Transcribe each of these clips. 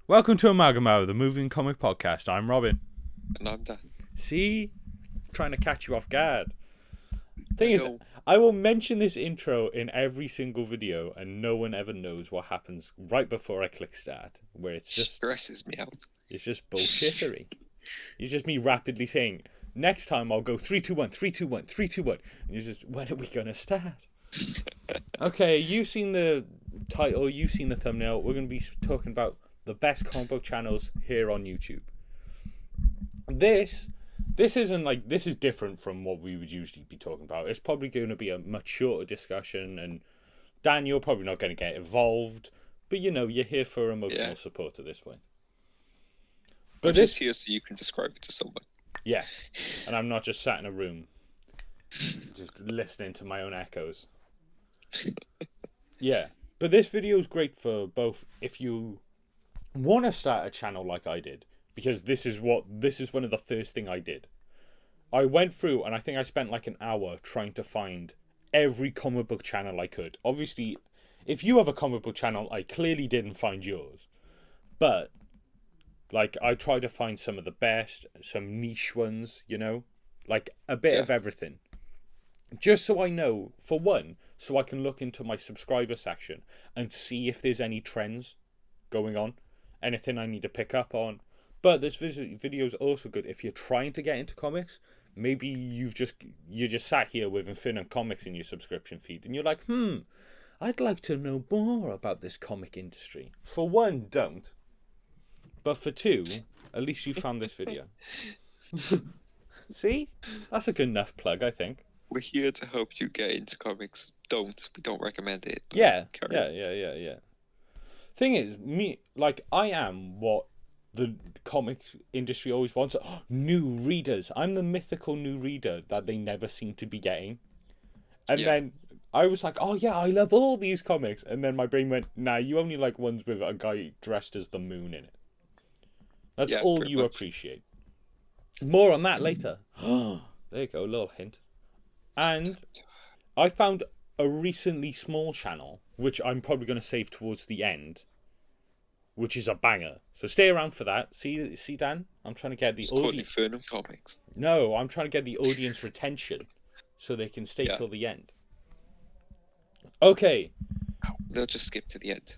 Welcome to Amalgamo, the movie and comic podcast. I'm Robin. And I'm Dan. See? Trying to catch you off guard. I Thing is, know. I will mention this intro in every single video and no one ever knows what happens right before I click start. Where it's just Stresses me out. bullshittery. It's just me rapidly saying, next time I'll go 3, 2, 1, 3, 2, 1, 3, 2, 1. And you're just, when are we gonna start? Okay, you've seen the title, you've seen the thumbnail. We're gonna be talking about the best comic book channels here on YouTube. This isn't like, this is different from what we would usually be talking about. It's probably going to be a much shorter discussion, and Dan, you're probably not going to get involved, but you know, you're here for emotional support at this point. But I'm just here so you can describe it to someone. Yeah, and I'm not just sat in a room just listening to my own echoes. Yeah, but this video is great for both if you want to start a channel like I did, because this is one of the first thing I did. I went through and I think I spent like an hour trying to find every comic book channel I could. Obviously, if you have a comic book channel, I clearly didn't find yours. But like, I tried to find some of the best, some niche ones, you know, like a bit of everything. Just so I know, for one, so I can look into my subscriber section and see if there's any trends going on, anything I need to pick up on. But this video is also good if you're trying to get into comics. Maybe you're just sat here with Infinite Comics in your subscription feed and you're like, I'd like to know more about this comic industry. For one, don't. But for two, at least you found this video. See? That's a good enough plug, I think. We're here to help you get into comics. We don't recommend it. Yeah. Thing is, I am what the comic industry always wants. New readers. I'm the mythical new reader that they never seem to be getting. And then I was like, oh yeah, I love all these comics. And then my brain went, nah, you only like ones with a guy dressed as the moon in it. That's all you appreciate. More on that later. There you go, a little hint. And I found a recently small channel, which I'm probably going to save towards the end, which is a banger. So stay around for that. See, Dan? I'm trying to get the audience. It's called Inferno Comics. No, I'm trying to get the audience retention so they can stay till the end. Okay. They'll just skip to the end.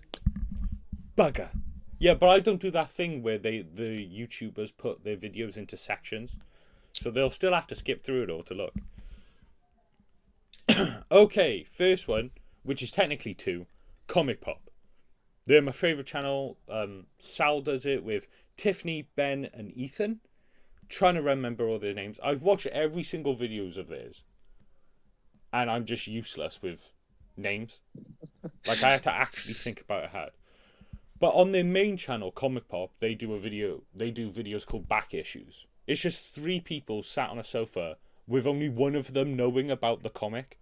Bugger. Yeah, but I don't do that thing where the YouTubers put their videos into sections. So they'll still have to skip through it all to look. Okay, first one, which is technically two, Comic Pop. They're my favourite channel. Sal does it with Tiffany, Ben, and Ethan. Trying to remember all their names. I've watched every single videos of theirs. And I'm just useless with names. Like, I had to actually think about it hard. But on their main channel, Comic Pop, they do videos called Back Issues. It's just 3 people sat on a sofa with only one of them knowing about the comic.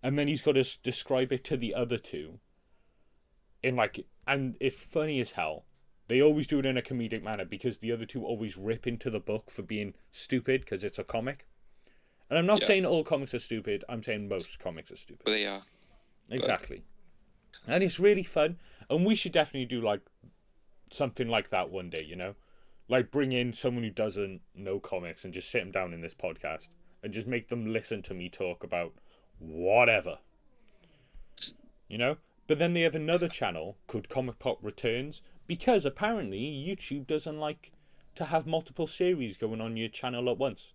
And then he's got to describe it to the other 2. And it's funny as hell. They always do it in a comedic manner because the other 2 always rip into the book for being stupid because it's a comic. And I'm not saying all comics are stupid. I'm saying most comics are stupid. But they are. Exactly. And it's really fun. And we should definitely do like something like that one day, you know? Like bring in someone who doesn't know comics and just sit them down in this podcast and just make them listen to me talk about whatever. You know? But then they have another channel called Comic Pop Returns because apparently YouTube doesn't like to have multiple series going on your channel at once.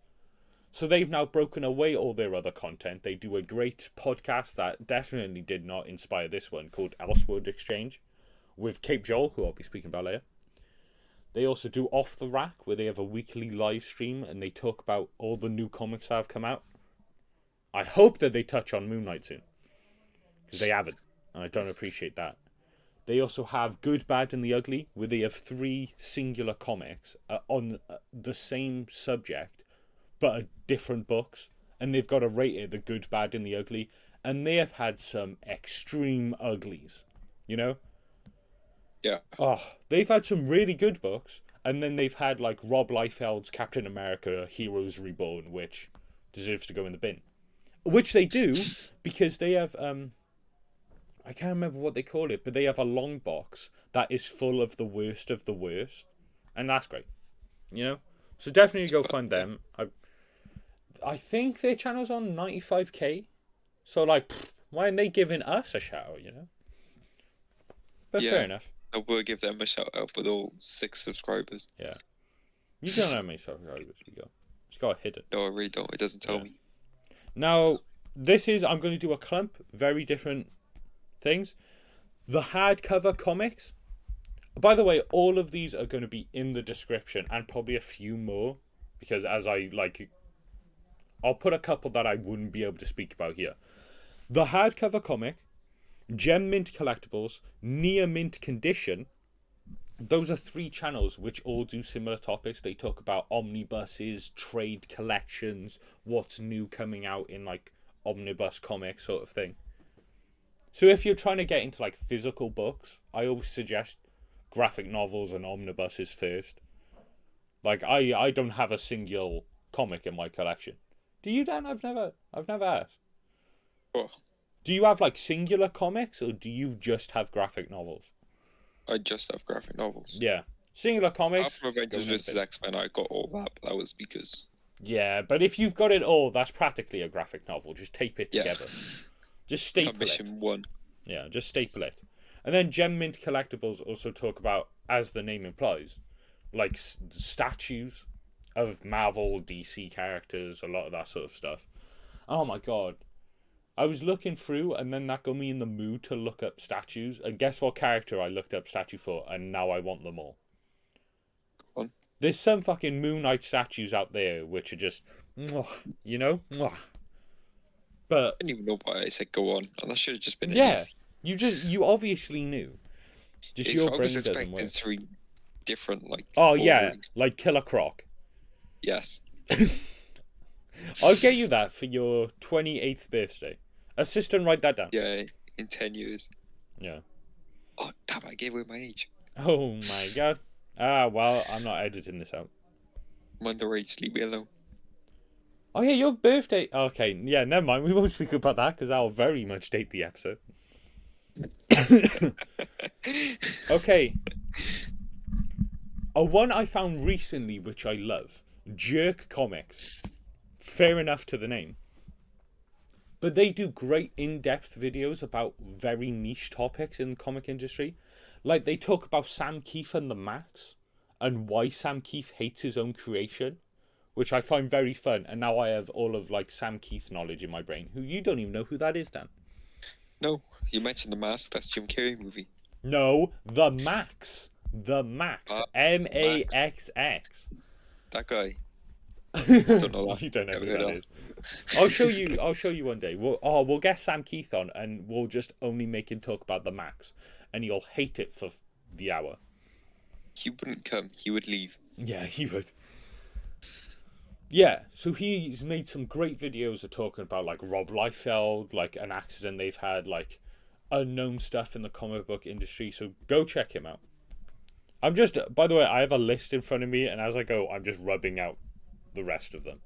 So they've now broken away all their other content. They do a great podcast that definitely did not inspire this one called Elseworld Exchange with Cape Joel, who I'll be speaking about later. They also do Off the Rack, where they have a weekly live stream and they talk about all the new comics that have come out. I hope that they touch on Moon Knight soon, because they haven't, and I don't appreciate that. They also have Good, Bad, and the Ugly, where they have 3 singular comics on the same subject, but different books, and they've got to rate it the Good, Bad, and the Ugly, and they have had some extreme uglies, you know? Yeah. Oh, they've had some really good books, and then they've had like Rob Liefeld's Captain America Heroes Reborn, which deserves to go in the bin. Which they do, because they have I can't remember what they call it, but they have a long box that is full of the worst, and that's great. You know, so definitely go find them. I think their channel's on 95K, so like, why aren't they giving us a shout out? You know, but Yeah. fair enough. I will give them a shout out with all 6 subscribers. Yeah, you don't know how many subscribers we got. It's got hidden. No, I really don't. It doesn't tell me. Now, I'm going to do a clump, very different things. The hardcover comics. By the way, all of these are going to be in the description and probably a few more because I'll put a couple that I wouldn't be able to speak about here. The hardcover comic, Gem Mint Collectibles, Near Mint Condition. Those are 3 channels which all do similar topics. They talk about omnibuses, trade collections, what's new coming out in like omnibus comics sort of thing. So if you're trying to get into like physical books, I always suggest graphic novels and omnibuses first. Like I don't have a single comic in my collection. Do you, Dan? I've never asked. Oh, Do you have like singular comics or do you just have graphic novels? I just have graphic novels. Yeah. Singular comics. After Avengers vs. X-Men, I got all that, but that was because... Yeah, but if you've got it all, that's practically a graphic novel. Just tape it together. Just staple Mission it. 1. Yeah, just staple it. And then Gem Mint Collectibles also talk about, as the name implies, like statues of Marvel, DC characters, a lot of that sort of stuff. Oh my god. I was looking through and then that got me in the mood to look up statues. And guess what character I looked up statue for and now I want them all. Go on. There's some fucking Moon Knight statues out there which are just, you know? But I didn't even know why I said go on. And that should have just been easy. You obviously knew. Just your brain doesn't work. I was expecting 3 different, like... Oh yeah, like Killer Croc. Yes. I'll get you that for your 28th birthday. Assistant, write that down. Yeah, in 10 years. Yeah. Oh, damn, I gave away my age. Oh my god. Ah, well, I'm not editing this out. I'm underage, leave me alone. Oh yeah, your birthday. Okay, yeah, never mind. We won't speak about that because I'll very much date the episode. Okay. A one I found recently which I love. Jerk Comics. Fair enough to the name. But they do great in-depth videos about very niche topics in the comic industry. Like they talk about Sam Keith and the Max and why Sam Keith hates his own creation, which I find very fun. And now I have all of like Sam Keith knowledge in my brain. Who you don't even know who that is, Dan. No, you mentioned The Mask. That's Jim Carrey movie. No, The Max. The Max. Maxx. That guy. I don't know that. You don't know who that is. I'll show you one day. We'll get Sam Keith on and we'll just only make him talk about The Max. And he'll hate it for the hour. He wouldn't come. He would leave. Yeah, he would. Yeah, so he's made some great videos of talking about like Rob Liefeld, like an accident they've had, like unknown stuff in the comic book industry. So go check him out. By the way, I have a list in front of me, and as I go, I'm just rubbing out the rest of them.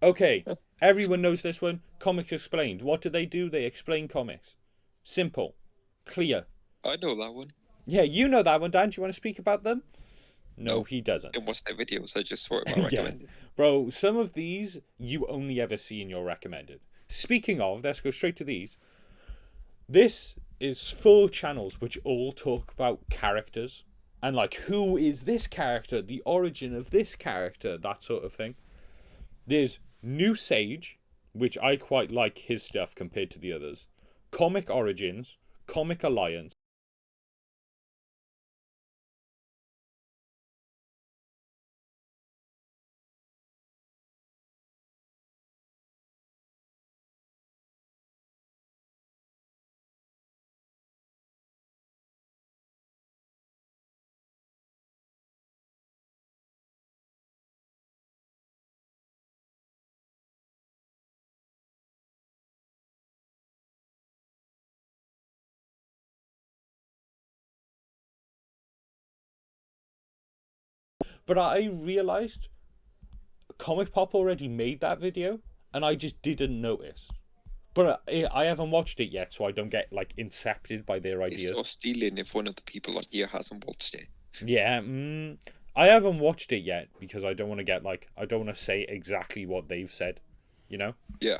Okay, everyone knows this one. Comics Explained. What do? They explain comics. Simple. Clear. I know that one. Yeah, you know that one, Dan. Do you want to speak about them? No, he doesn't. I didn't watch their videos. I just saw it about recommended. Bro, some of these you only ever see in your recommended. Speaking of, let's go straight to these. This is 4 channels which all talk about characters. And like, who is this character? The origin of this character? That sort of thing. There's New Sage, which I quite like his stuff compared to the others. Comic Origins, Comic Alliance. But I realised Comic Pop already made that video, and I just didn't notice. But I haven't watched it yet, so I don't get like incepted by their It's ideas. not stealing if one of the people on here hasn't watched it. Yeah, I haven't watched it yet because I don't want to get like I don't want to say exactly what they've said, you know. Yeah,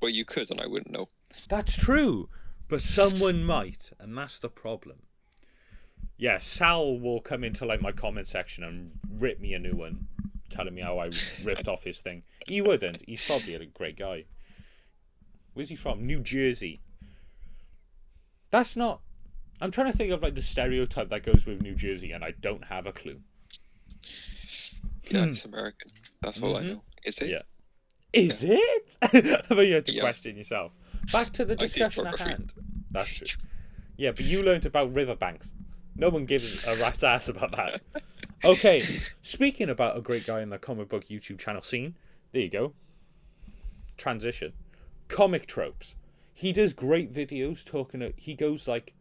but you could, and I wouldn't know. That's true, but someone might, and that's the problem. Yeah, Sal will come into like my comment section and rip me a new one, telling me how I ripped off his thing. He wouldn't. He's probably a great guy. Where's he from? New Jersey. That's not. I'm trying to think of like the stereotype that goes with New Jersey, and I don't have a clue. Yeah, it's American. That's all I know. Is it? Yeah. Is it? I thought you had to Yeah. question yourself. Back to the I did discussion at geography. hand. That's true. Yeah, but you learned about riverbanks. No one gives a rat's ass about that. Okay, speaking about a great guy in the comic book YouTube channel scene, there you go. Transition. Comic tropes. He does great videos talking. He goes like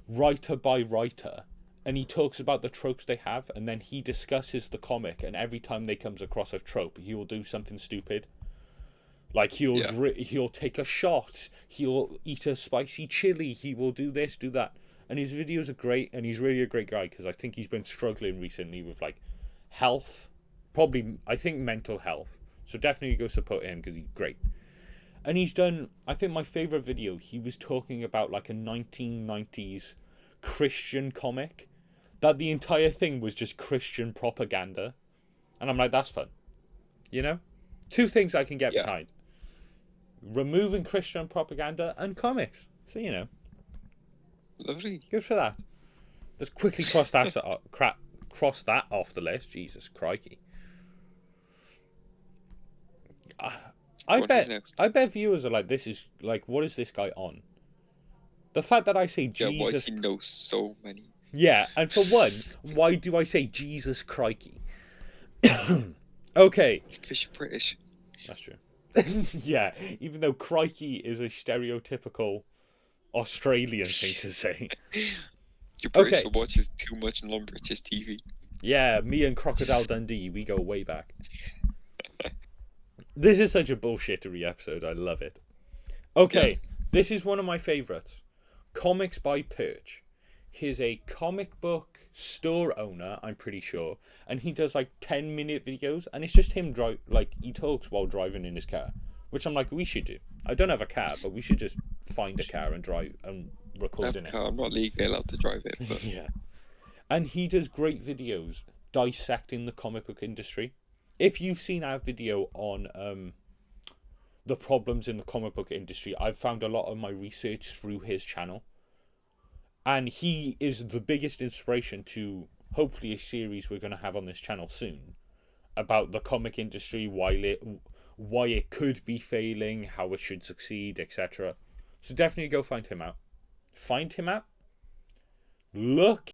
writer by writer, and he talks about the tropes they have, and then he discusses the comic. And every time they comes across a trope, he will do something stupid. Like he'll take a shot, he'll eat a spicy chili, he will do this, do that. And his videos are great, and he's really a great guy because I think he's been struggling recently with like health, probably I think mental health. So definitely go support him because he's great. And he's done, I think my favorite video, he was talking about like a 1990s Christian comic that the entire thing was just Christian propaganda. And I'm like, that's fun. You know? Two things I can get behind. Removing Christian propaganda and comics. So, you know. Lovely. Good for that. Let's quickly cross that off the list. Jesus crikey. I bet viewers are like, this is like, what is this guy on? The fact that I say Jesus. Yeah, why does he know so many? Yeah, and for one, why do I say Jesus crikey? Okay. Because you're British. That's true. Yeah, even though crikey is a stereotypical Australian thing to say. You're British, so watches too much non-British TV. Yeah, me and Crocodile Dundee, we go way back. This is such a bullshittery episode. I love it. Okay, This is one of my favourites. Comics by Perch. He's a comic book store owner, I'm pretty sure, and he does like 10-minute videos, and it's just him he talks while driving in his car, which I'm like, we should do. I don't have a car, but we should just find a car and drive and record in it. I'm not legally allowed to drive it, but Yeah. And he does great videos dissecting the comic book industry. If you've seen our video on the problems in the comic book industry, I've found a lot of my research through his channel. And he is the biggest inspiration to hopefully a series we're going to have on this channel soon about the comic industry, why it could be failing, how it should succeed, etc. So definitely go find him out. Find him out. Look.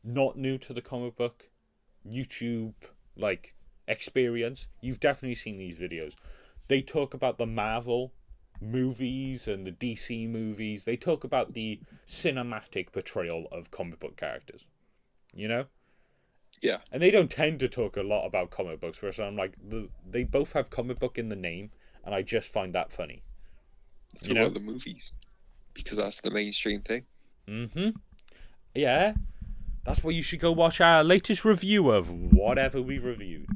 Not new to the comic book YouTube experience, you've definitely seen these videos. They talk about the Marvel movies and the DC movies. They talk about the cinematic portrayal of comic book characters, you know? Yeah. And they don't tend to talk a lot about comic books, whereas I'm like, they both have comic book in the name, and I just find that funny. So what are the movies? Because that's the mainstream thing. Mm-hmm. Yeah. That's why you should go watch our latest review of whatever we reviewed.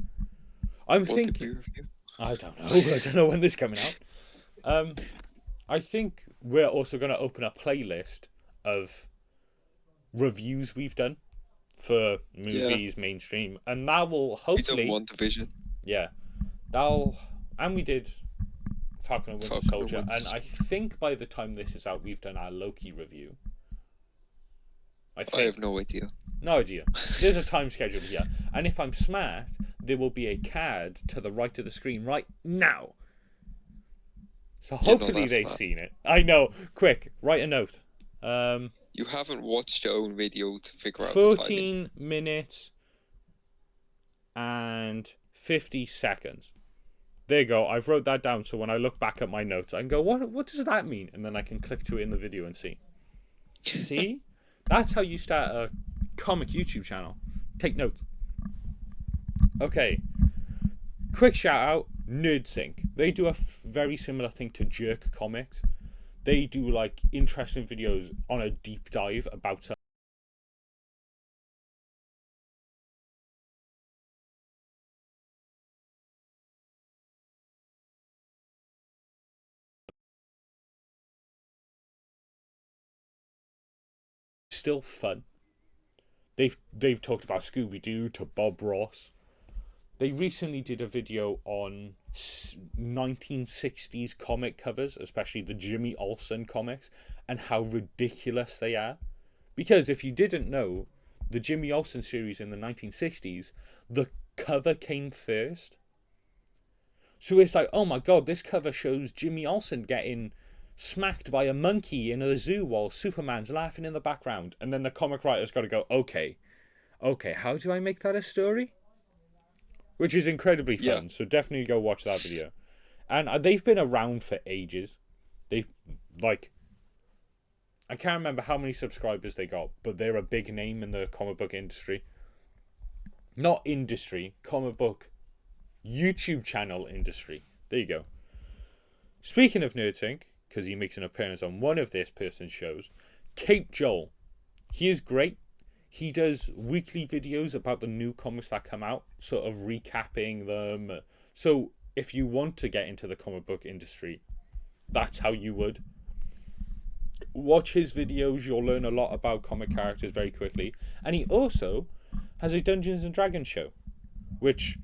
What did we review? I don't know. I don't know when this is coming out. I think we're also going to open a playlist of reviews we've done for movies, mainstream, and that will hopefully. We done WandaVision. Yeah, and we did Falcon and Winter Soldier, and I think by the time this is out, we've done our Loki review. I have no idea. No idea. There's a time schedule here, and if I'm smart, there will be a card to the right of the screen right now. So You know hopefully that's they've mad. seen it. I know. Quick, write a note. You haven't watched your own video to figure out the timing. 14 minutes and 50 seconds. There you go. I've wrote that down, so when I look back at my notes, I can go, what does that mean? And then I can click to it in the video and see. See? That's how you start a comic YouTube channel. Take notes. Okay. Quick shout out, NerdSync. They do a very similar thing to Jerk Comics. They do like interesting videos on a deep dive about still fun. They've talked about Scooby-Doo to Bob Ross. They recently did a video on 1960s comic covers, especially the Jimmy Olsen comics, and how ridiculous they are. Because if you didn't know, the Jimmy Olsen series in the 1960s, the cover came first. So it's like, oh my god, this cover shows Jimmy Olsen getting smacked by a monkey in a zoo while Superman's laughing in the background. And then the comic writer's got to go, okay, how do I make that a story? Which is incredibly fun, Yeah. so definitely go watch that video. And they've been around for ages. They've, like, I can't remember how many subscribers they got, but they're a big name in the comic book industry. Not industry, comic book YouTube channel industry. There you go. Speaking of NerdSync, because he makes an appearance on one of this person's shows, Cape Joel. He is great. He does weekly videos about the new comics that come out, sort of recapping them. So if you want to get into the comic book industry, that's how you would. Watch his videos, you'll learn a lot about comic characters very quickly. And he also has a Dungeons and Dragons show, which,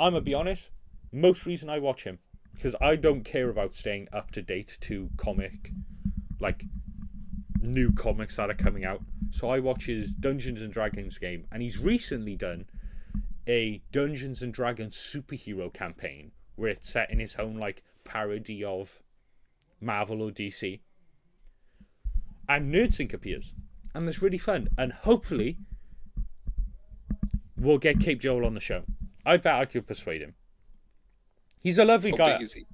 I'm going to be honest, most reason I watch him. Because I don't care about staying up to date to comic, like, new comics that are coming out. So I watch his Dungeons and Dragons game, and he's recently done a Dungeons and Dragons superhero campaign where it's set in his own like parody of Marvel or DC. And NerdSync appears, and it's really fun. And hopefully, we'll get Cape Joel on the show. I bet I could persuade him. He's a lovely How guy. big is he?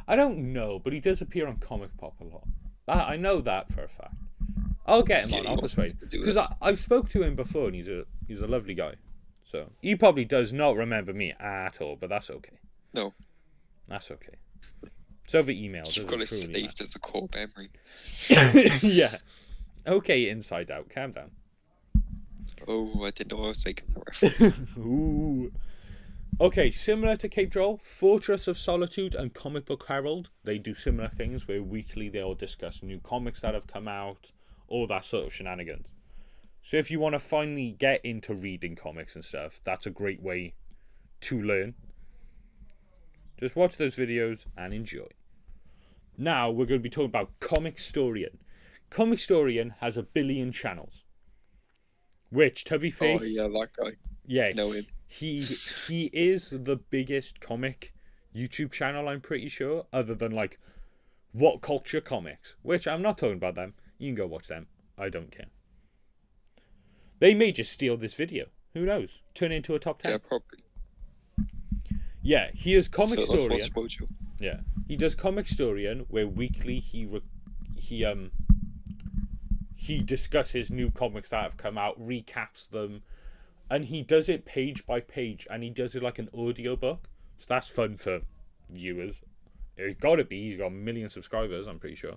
I don't know, but he does appear on Comic Pop a lot. I know that for a fact. I'll get him on. I'll persuade. Because I've spoke to him before, and he's a lovely guy. So he probably does not remember me at all, but that's okay. No. That's okay. It's over email. You've got it saved as a core memory. Yeah. Okay, Inside Out. Calm down. Oh, I didn't know I was making that reference. Ooh. Okay, similar to Cape Joel, Fortress of Solitude and Comic Book Herald, they do similar things where weekly they'll discuss new comics that have come out, all that sort of shenanigans. So if you want to finally get into reading comics and stuff, that's a great way to learn. Just watch those videos and enjoy. Now we're going to be talking about Comicstorian. Comicstorian has 1 billion channels. Which, to be fair... Oh, yeah, that guy. Yeah, I know him. He is the biggest comic YouTube channel, I'm pretty sure, other than like What Culture Comics, which I'm not talking about them. You can go watch them. I don't care. They may just steal this video. Who knows? Turn it into a top 10. Yeah, probably. Yeah, he is So let's Comicstorian. watch Mojo. Yeah, he does Comicstorian, where weekly he discusses new comics that have come out, recaps them. And he does it page by page, and he does it like an audiobook. So that's fun for viewers. It's got to be. He's got 1 million subscribers, I'm pretty sure.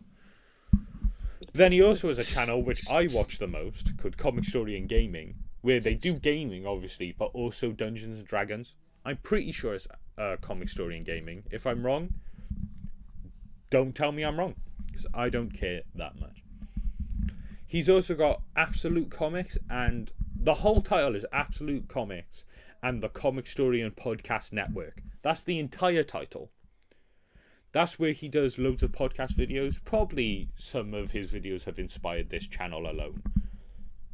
Then he also has a channel, which I watch the most, called Comicstorian Gaming, where they do gaming, obviously, but also Dungeons and Dragons. I'm pretty sure it's Comicstorian Gaming. If I'm wrong, don't tell me I'm wrong, because I don't care that much. He's also got Absolute Comics, and the whole title is Absolute Comics and the Comicstorian Podcast Network. That's the entire title. That's where he does loads of podcast videos. Probably some of his videos have inspired this channel alone.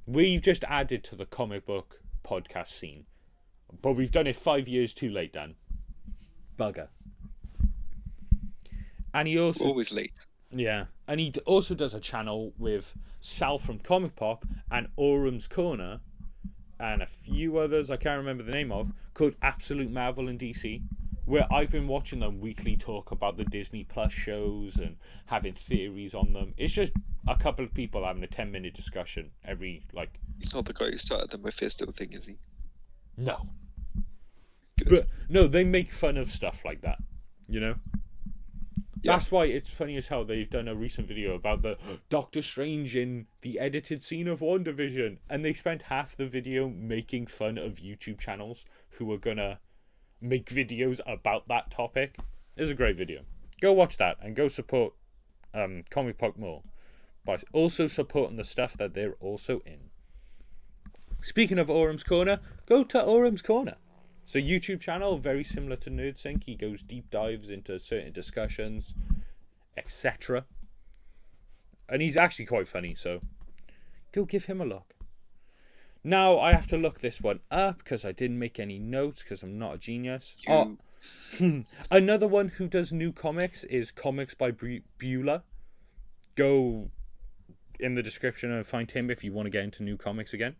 We've just added to the comic book podcast scene. But we've done it 5 years too late, Dan. Bugger. And he also... We're always late. Yeah. And he also does a channel with Sal from Comic Pop and Orum's Corner and a few others I can't remember the name of, called Absolute Marvel and DC, where I've been watching them weekly talk about the Disney Plus shows and having theories on them. It's just a couple of people having a 10-minute discussion every, like... He's not the guy who started the Mephisto thing, is he? No. Good. But, no, they make fun of stuff like that, you know? Yeah. That's why it's funny as hell they've done a recent video about the Doctor Strange in the edited scene of WandaVision, and they spent half the video making fun of YouTube channels who are gonna make videos about that topic. It was a great video. Go watch that and go support Comic Pop more by also supporting the stuff that they're also in. Speaking of Orum's Corner, go to Orum's Corner. It's a YouTube channel very similar to NerdSync. He goes deep dives into certain discussions, etc. And he's actually quite funny, so go give him a look. Now I have to look this one up because I didn't make any notes because I'm not a genius. Another one who does new comics is Comics by Beulah. Go in the description and find him if you want to get into new comics again.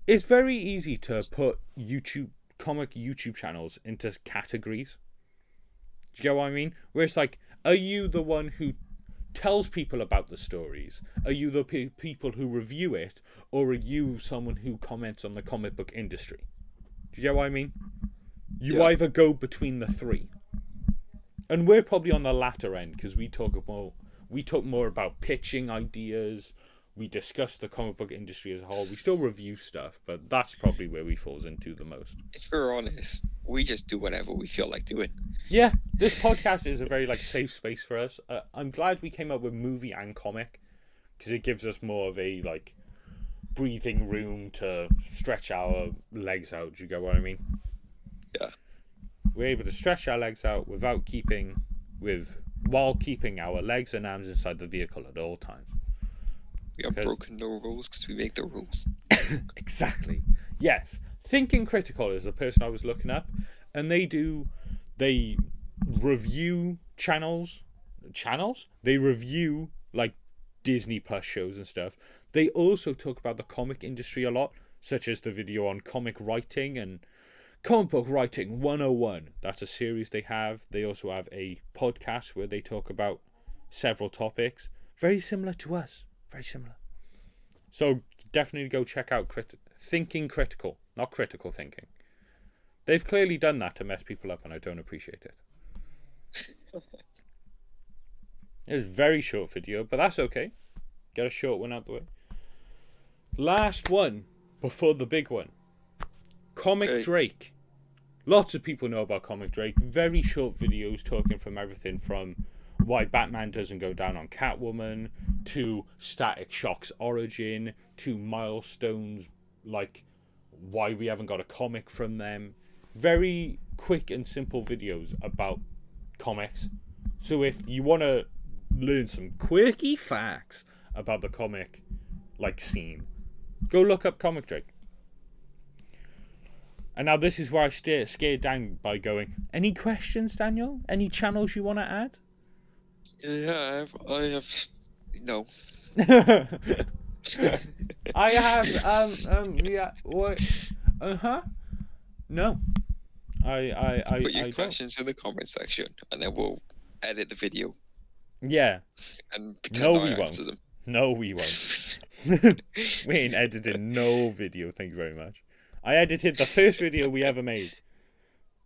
It's very easy to put comic YouTube channels into categories. Do you get what I mean? Where it's like, are you the one who tells people about the stories? Are you the people who review it? Or are you someone who comments on the comic book industry? Do you get what I mean? You either go between the three. And we're probably on the latter end because we talk more about pitching ideas. We discuss the comic book industry as a whole. We still review stuff, but that's probably where we falls into the most. If we're honest, we just do whatever we feel like doing. Yeah, this podcast is a very safe space for us. I'm glad we came up with movie and comic because it gives us more of a breathing room to stretch our legs out. Do you get what I mean? Yeah. We're able to stretch our legs out while keeping our legs and arms inside the vehicle at all times. We have broken no rules because we make the rules. Exactly. Yes. Thinking Critical is the person I was looking up, and they review channels. They review Disney Plus shows and stuff. They also talk about the comic industry a lot, such as the video on comic writing and Comic Book Writing 101. That's a series they have. They also have a podcast where they talk about several topics. Very similar to us. Very similar. So definitely go check out Thinking Critical, not Critical Thinking. They've clearly done that to mess people up, and I don't appreciate it. It was a very short video, but that's okay. Get a short one out the way. Last one before the big one. Comic Drake. Lots of people know about Comic Drake. Very short videos talking from everything from why Batman doesn't go down on Catwoman, to Static Shock's origin, to milestones like why we haven't got a comic from them. Very quick and simple videos about comics. So if you want to learn some quirky facts about the comic scene, go look up Comic Drake. And now this is where I scared down by going, any questions, Daniel? Any channels you want to add? Yeah, I have no. I have yeah, what? No. I Put your questions in the comment section, and then we'll edit the video. Yeah. And pretend I we answer won't. them. No, we won't. We ain't editing no video. Thank you very much. I edited the first video we ever made,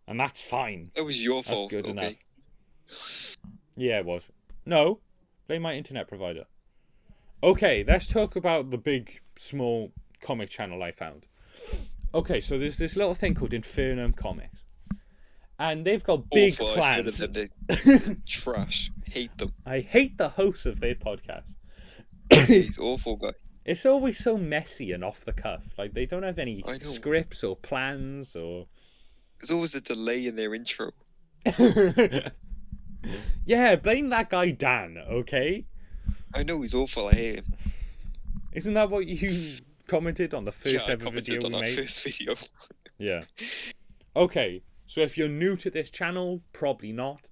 and that's fine. That was your fault. That's good okay. enough. Yeah, it was. No, blame my internet provider. Okay, let's talk about the big, small comic channel I found. Okay, so there's this little thing called Infernum Comics. And they've got big plans. They're trash. Hate them. I hate the hosts of their podcast. He's awful guy. It's always so messy and off the cuff. They don't have any scripts or plans or... There's always a delay in their intro. Yeah, blame that guy Dan, okay? I know he's awful. I hate him. Isn't that what you commented on the first Yeah, I ever video commented on we our made. first video. Yeah. Okay, so if you're new to this channel, probably not.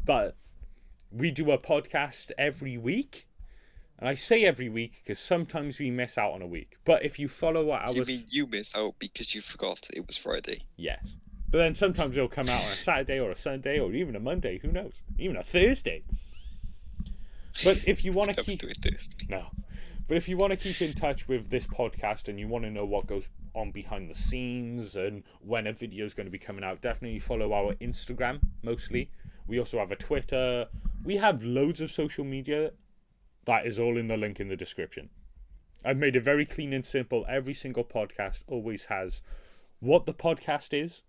But we do a podcast every week. And I say every week because sometimes we miss out on a week. But if you follow our... You mean you miss out because you forgot it was Friday? Yes. But then sometimes it'll come out on a Saturday or a Sunday or even a Monday. Who knows? Even a Thursday. But if you want to keep... No. But if you want to keep in touch with this podcast and you want to know what goes on behind the scenes and when a video is going to be coming out, definitely follow our Instagram, mostly. We also have a Twitter. We have loads of social media. That is all in the link in the description. I've made it very clean and simple. Every single podcast always has what the podcast is,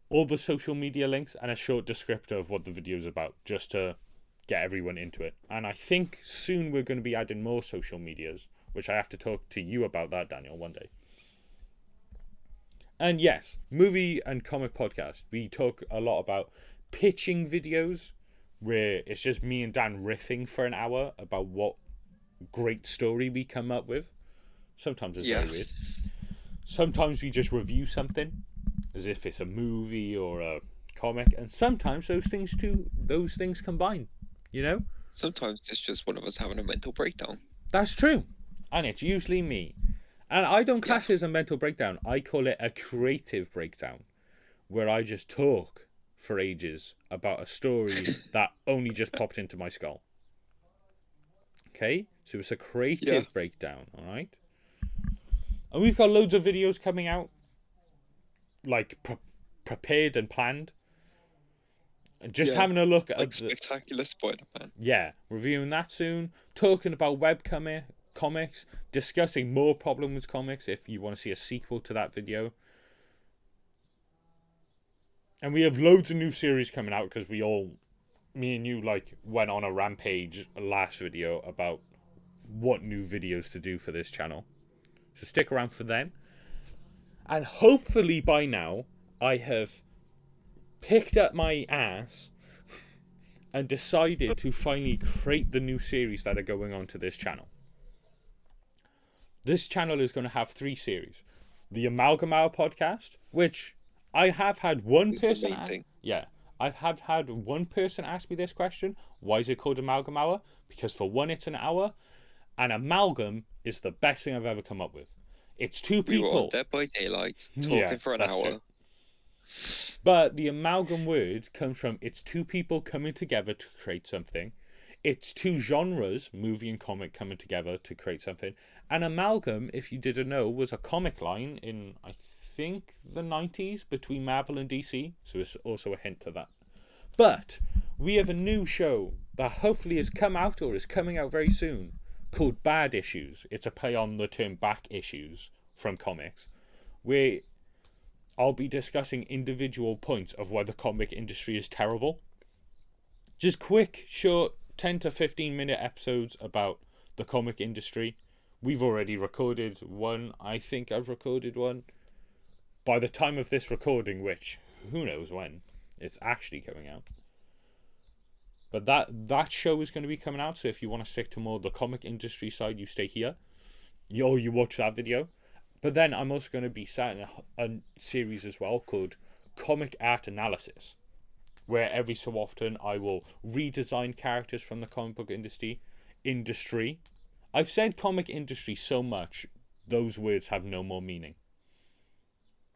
all the social media links, and a short descriptor of what the video is about, just to get everyone into it. And I think soon we're going to be adding more social medias, which I have to talk to you about that, Daniel, one day. And yes, movie and comic podcast. We talk a lot about pitching videos, where it's just me and Dan riffing for an hour about what great story we come up with. Sometimes it's very weird. Sometimes we just review something as if it's a movie or a comic, and sometimes those things combine, you know? Sometimes it's just one of us having a mental breakdown. That's true. And it's usually me. And I don't class it as a mental breakdown. I call it a creative breakdown, where I just talk for ages about a story that only just popped into my skull. Okay? So it's a creative breakdown, alright? And we've got loads of videos coming out, like prepared and planned. Just having a look at Spectacular Spider-Man. Yeah, reviewing that soon. Talking about comics. Discussing more Problems comics if you want to see a sequel to that video. And we have loads of new series coming out because me and you, went on a rampage last video about what new videos to do for this channel. So stick around for them. And hopefully by now, I have picked up my ass and decided to finally create the new series that are going on to this channel. This channel is going to have 3 series. The Amalgam Hour podcast, which I have had one person had one person ask me this question. Why is it called Amalgam Hour? Because for one, it's an hour, and amalgam is the best thing I've ever come up with. It's 2 people. We were on Dead by Daylight talking for an hour. True. But the amalgam word comes from it's 2 people coming together to create something. It's 2 genres, movie and comic, coming together to create something. And amalgam, if you didn't know, was a comic line in, I think, the 90s between Marvel and DC. So it's also a hint to that. But we have a new show that hopefully has come out or is coming out very soon called Bad Issues. It's a play on the term back issues from comics, where I'll be discussing individual points of why the comic industry is terrible. Just quick, short, 10 to 15 minute episodes about the comic industry. We've already recorded one. I think I've recorded one. By the time of this recording, which who knows when it's actually coming out. But that show is going to be coming out, so if you want to stick to more the comic industry side, you stay here. You watch that video. But then I'm also going to be starting a series as well called Comic Art Analysis, where every so often I will redesign characters from the comic book industry. I've said comic industry so much, those words have no more meaning.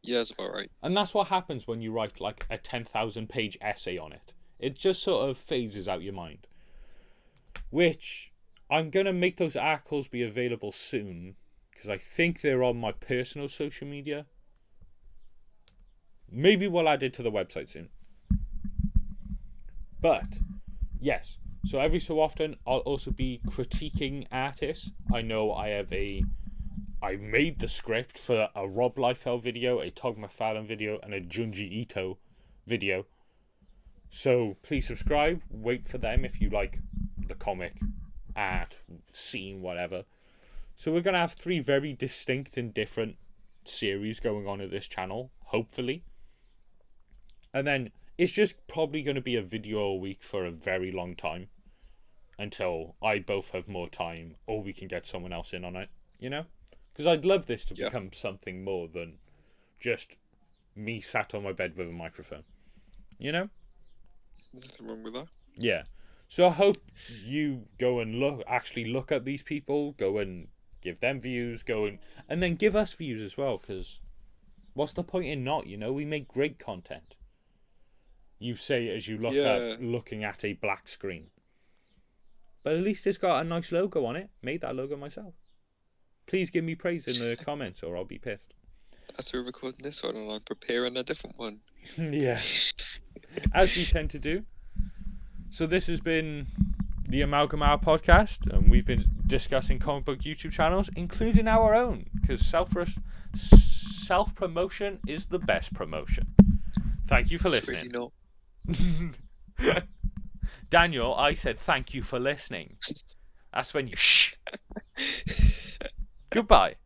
Yeah, that's about right. And that's what happens when you write like a 10,000 page essay on it. It just sort of phases out your mind. Which, I'm going to make those articles be available soon, because I think they're on my personal social media. Maybe we'll add it to the website soon. But, yes. So every so often, I'll also be critiquing artists. I know I made the script for a Rob Liefeld video, a Todd McFarlane video, and a Junji Ito video. So please subscribe. Wait for them if you like the comic, art, scene, whatever. So we're going to have 3 very distinct and different series going on at this channel, hopefully. And then it's just probably going to be a video a week for a very long time. Until I both have more time or we can get someone else in on it, you know? Because I'd love this to Yeah. become something more than just me sat on my bed with a microphone. You know? Nothing wrong with that. Yeah. So I hope you go and actually look at these people, go and give them views, and then give us views as well, because what's the point in not, we make great content. You say as you look Yeah. at looking at a black screen. But at least it's got a nice logo on it. Made that logo myself. Please give me praise in the comments or I'll be pissed. As we're recording this one, and I'm preparing a different one. Yeah. As we tend to do. So this has been the Amalgam Hour podcast, and we've been discussing comic book YouTube channels, including our own, because self-promotion is the best promotion. Thank you for It's listening. really not. Daniel, I said thank you for listening. That's when you shh. Goodbye.